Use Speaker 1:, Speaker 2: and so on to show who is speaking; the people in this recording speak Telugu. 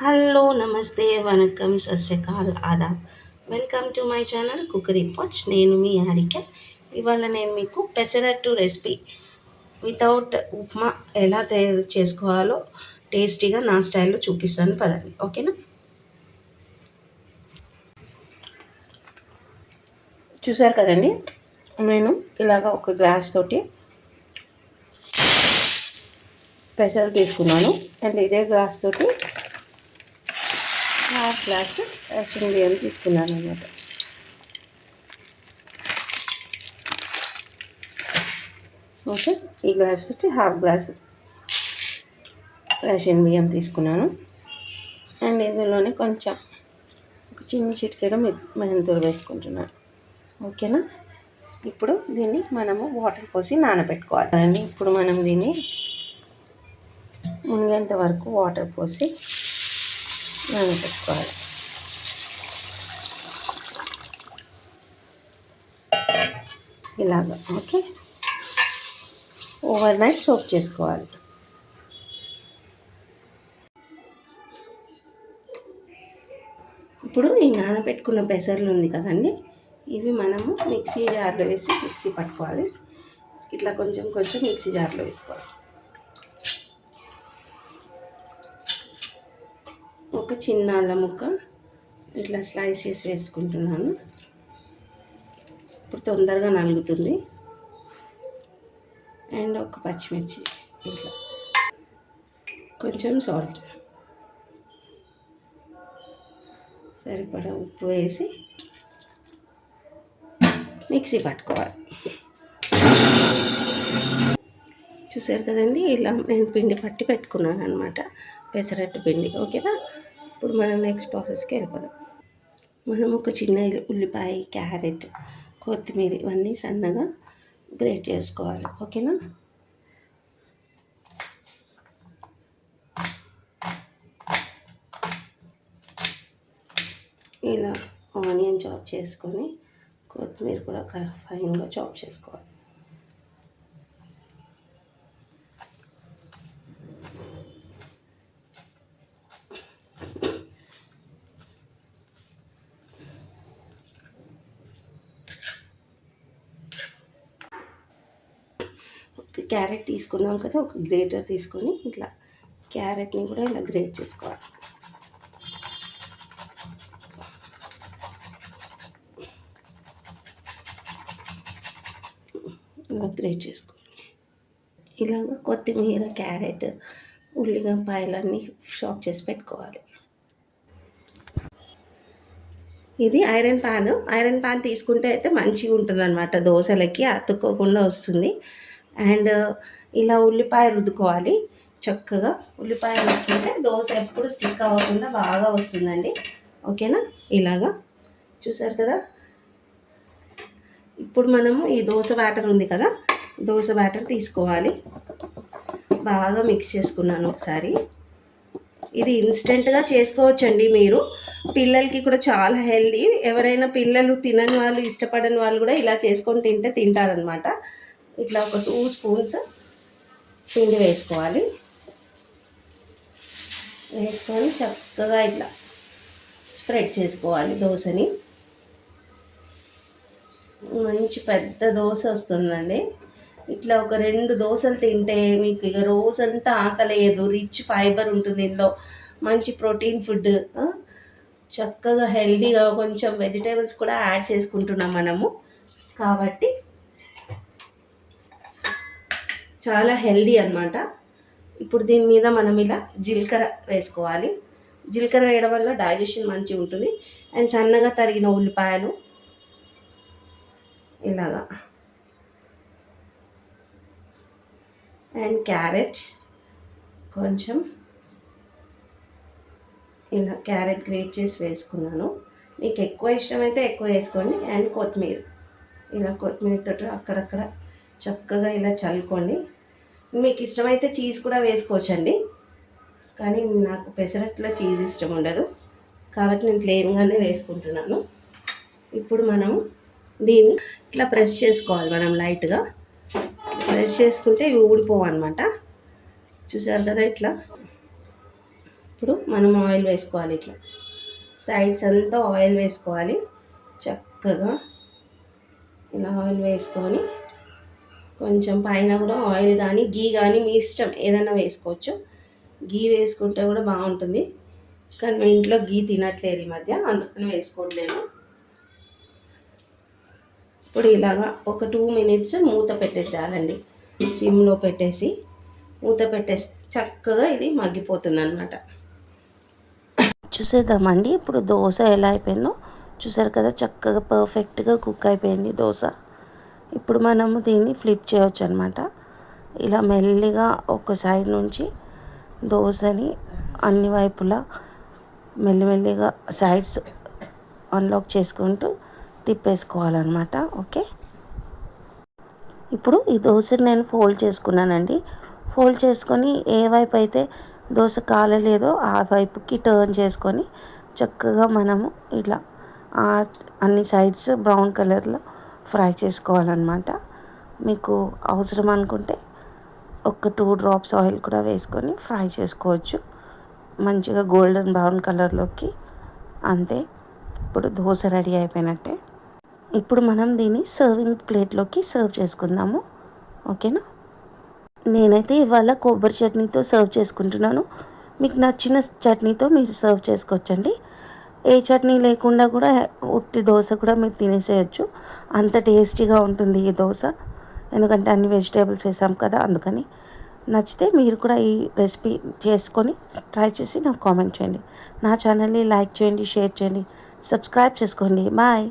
Speaker 1: హలో నమస్తే వణకం సస్యకాల్ ఆదాబ్. Welcome to my channel cookery pots. నేను మీ హారిక. ఇవాళ నేను మీకు పెసరట్టు రెసిపీ వితౌట్ ఉప్మా ఎలా తయారు చేసుకోవాలో టేస్టీగా నా స్టైల్లో చూపిస్తాను పదండి. ఓకేనా? చూసారు కదండి, నేను ఇలాగ ఒక గ్లాస్ తోటి పెసలు తీసుకున్నాను. అండ్ ఇదే గ్లాస్ తోటి హాఫ్ గ్లాస్ రేషన్ బియ్యం తీసుకున్నాను అన్నమాట. ఓకే, ఈ గ్లాస్ తోటి హాఫ్ గ్లాస్ రేషన్ బియ్యం తీసుకున్నాను. అండ్ ఇందులోనే కొంచెం ఒక చిన్న చిటికెడ మెంతులు వేసుకుంటున్నాను. ఓకేనా? ఇప్పుడు దీన్ని మనము వాటర్ పోసి నానబెట్టుకోవాలి. అండి ఇప్పుడు మనం దీన్ని మునిగేంత వరకు వాటర్ పోసి నానబెట్టుకోవాలి. ఇలాగా ఓకే, ఓవర్ నైట్ సోక్ చేసుకోవాలి. ఇప్పుడు ఈ నానబెట్టుకున్న పెసర్లు ఉంది కదండి, ఇవి మనము మిక్సీ జార్లో వేసి మిక్సీ పట్టుకోవాలి. ఇట్లా కొంచెం కొంచెం మిక్సీ జార్లో వేసుకోవాలి. ఒక చిన్న అల్లం ముక్క ఇట్లా స్లైస్ చేసి వేసుకుంటున్నాను. ఇప్పుడు తొందరగా నలుగుతుంది. అండ్ ఒక పచ్చిమిర్చి, ఇట్లా కొంచెం సాల్ట్, సరిపడా ఉప్పు వేసి మిక్సీ పట్టుకోవాలి. చూసారు కదండి, ఇలా నేను పిండి పట్టి పెట్టుకున్నాను అనమాట, పెసరట్టు పిండి. ఓకేనా? ఇప్పుడు మనం నెక్స్ట్ ప్రాసెస్కి వెళ్ళిపోదాం. మనం ఒక చిన్న ఉల్లిపాయ, క్యారెట్, కొత్తిమీర ఇవన్నీ సన్నగా గ్రేట్ చేసుకోవాలి. ఓకేనా? ఇలా ఆనియన్ చాప్ చేసుకొని కొత్తిమీర కూడా ఫైన్గా చాప్ చేసుకోవాలి. ఒక క్యారెట్ తీసుకున్నాం కదా, ఒక గ్రేటర్ తీసుకొని ఇట్లా క్యారెట్ని కూడా ఇలా గ్రేట్ చేసుకోవాలి. ఇలా గ్రేట్ చేసుకోవాలి. ఇలాగ కొత్తిమీర, క్యారెట్, ఉల్లిపాయలన్నీ చాప్ చేసి పెట్టుకోవాలి. ఇది ఐరన్ పాన్ తీసుకుంటే అయితే మంచిగా ఉంటుంది అనమాట, దోశలకి అతుక్కోకుండా వస్తుంది. అండ్ ఇలా ఉల్లిపాయ రుద్దుకోవాలి చక్కగా. ఉల్లిపాయ రుద్దుకుంటే దోశ ఎప్పుడు స్టిక్ అవ్వకుండా బాగా వస్తుందండి. ఓకేనా? ఇలాగా చూసారు కదా. ఇప్పుడు మనము ఈ దోశ బ్యాటర్ ఉంది కదా, దోశ బ్యాటర్ తీసుకోవాలి. బాగా మిక్స్ చేసుకున్నాను ఒకసారి. ఇది ఇన్స్టెంట్గా చేసుకోవచ్చండి మీరు. పిల్లలకి కూడా చాలా హెల్దీ. ఎవరైనా పిల్లలు తినని వాళ్ళు, ఇష్టపడని వాళ్ళు కూడా ఇలా చేసుకొని తింటారనమాట. ఇట్లా ఒక 2 స్పూన్స్ పిండి వేసుకోవాలి. వేసుకొని చక్కగా ఇట్లా స్ప్రెడ్ చేసుకోవాలి దోశని. మంచి పెద్ద దోశ వస్తుందండి. ఇట్లా ఒక 2 దోశలు తింటే మీకు ఇక రోజంతా ఆకలేదు. రిచ్ ఫైబర్ ఉంటుంది ఇందులో, మంచి ప్రోటీన్ ఫుడ్, చక్కగా హెల్దీగా కొంచెం వెజిటేబుల్స్ కూడా యాడ్ చేసుకుంటున్నాం మనము, కాబట్టి చాలా హెల్దీ అన్నమాట. ఇప్పుడు దీని మీద మనం ఇలా జీలకర్ర వేసుకోవాలి. జీలకర్ర వేయడం వల్ల డైజెషన్ మంచిగా ఉంటుంది. అండ్ సన్నగా తరిగిన ఉల్లిపాయలు ఇలాగా, అండ్ క్యారెట్ కొంచెం ఇలా క్యారెట్ గ్రేట్ చేసి వేసుకున్నాను. మీకు ఎక్కువ ఇష్టమైతే ఎక్కువ వేసుకోండి. అండ్ కొత్తిమీర, ఇలా కొత్తిమీరతో అక్కడక్కడ చక్కగా ఇలా చల్లుకోండి. మీకు ఇష్టమైతే చీజ్ కూడా వేసుకోవచ్చండి, కానీ నాకు పెసరట్లో చీజ్ ఇష్టం ఉండదు, కాబట్టి నేను ప్లెయిన్గానే వేసుకుంటున్నాను. ఇప్పుడు మనం దీన్ని ఇట్లా ప్రెస్ చేసుకోవాలి. మనం లైట్గా ప్రెస్ చేసుకుంటే ఇవి ఊడిపోవు అనమాట. చూసారు కదా, ఇట్లా ఇప్పుడు మనం ఆయిల్ వేసుకోవాలి. ఇట్లా సైడ్స్ అంతా ఆయిల్ వేసుకోవాలి. చక్కగా ఇలా ఆయిల్ వేసుకొని కొంచెం పైన కూడా ఆయిల్ కానీ గీ కానీ మీ ఇష్టం ఏదైనా వేసుకోవచ్చు. గీ వేసుకుంటే కూడా బాగుంటుంది, కానీ మా ఇంట్లో గీ తినట్లేరు ఈ మధ్య, అందుకని వేసుకోవట్లేను. ఇప్పుడు ఇలాగా ఒక 2 మినిట్స్ మూత పెట్టేసేయాలండి. సిమ్లో పెట్టేసి మూత పెట్టేసి చక్కగా ఇది మగ్గిపోతుంది అన్నమాట. చూసేద్దామండి ఇప్పుడు దోశ ఎలా అయిపోయిందో. చూసారు కదా, చక్కగా పర్ఫెక్ట్గా కుక్ అయిపోయింది దోశ. ఇప్పుడు మనము దీన్ని ఫ్లిప్ చేయవచ్చు అనమాట. ఇలా మెల్లిగా ఒక సైడ్ నుంచి దోశని అన్ని వైపులా మెల్లిమెల్లిగా సైడ్స్ అన్లాక్ చేసుకుంటూ తిప్పేసుకోవాలన్నమాట. ఓకే, ఇప్పుడు ఈ దోశని నేను ఫోల్డ్ చేసుకున్నానండి. ఫోల్డ్ చేసుకొని ఏ వైపు అయితే దోశ కాలలేదో ఆ వైపుకి టర్న్ చేసుకొని చక్కగా మనము ఇలా అన్ని సైడ్స్ బ్రౌన్ కలర్లో ఫ్రై చేసుకోవాలన్నమాట. మీకు అవసరం అనుకుంటే ఒక 2 డ్రాప్స్ ఆయిల్ కూడా వేసుకొని ఫ్రై చేసుకోవచ్చు మంచిగా గోల్డెన్ బ్రౌన్ కలర్లోకి. అంతే, ఇప్పుడు దోశ రెడీ అయిపోయినట్టే. ఇప్పుడు మనం దీన్ని సర్వింగ్ ప్లేట్లోకి సర్వ్ చేసుకుందాము. ఓకేనా, నేనైతే ఇవాళ కొబ్బరి చట్నీతో సర్వ్ చేసుకుంటున్నాను. మీకు నచ్చిన చట్నీతో మీరు సర్వ్ చేసుకోవచ్చండి. ఏ చట్నీ లేకుండా కూడా ఉట్టి దోశ కూడా మీరు తినేసేయచ్చు. అంత టేస్టీగా ఉంటుంది ఈ దోశ, ఎందుకంటే అన్ని వెజిటేబుల్స్ వేసాం కదా, అందుకని. నచ్చితే మీరు కూడా ఈ రెసిపీ చేసుకొని ట్రై చేసి నాకు కామెంట్ చేయండి. నా ఛానల్ని లైక్ చేయండి, షేర్ చేయండి, సబ్స్క్రైబ్ చేసుకోండి. బాయ్.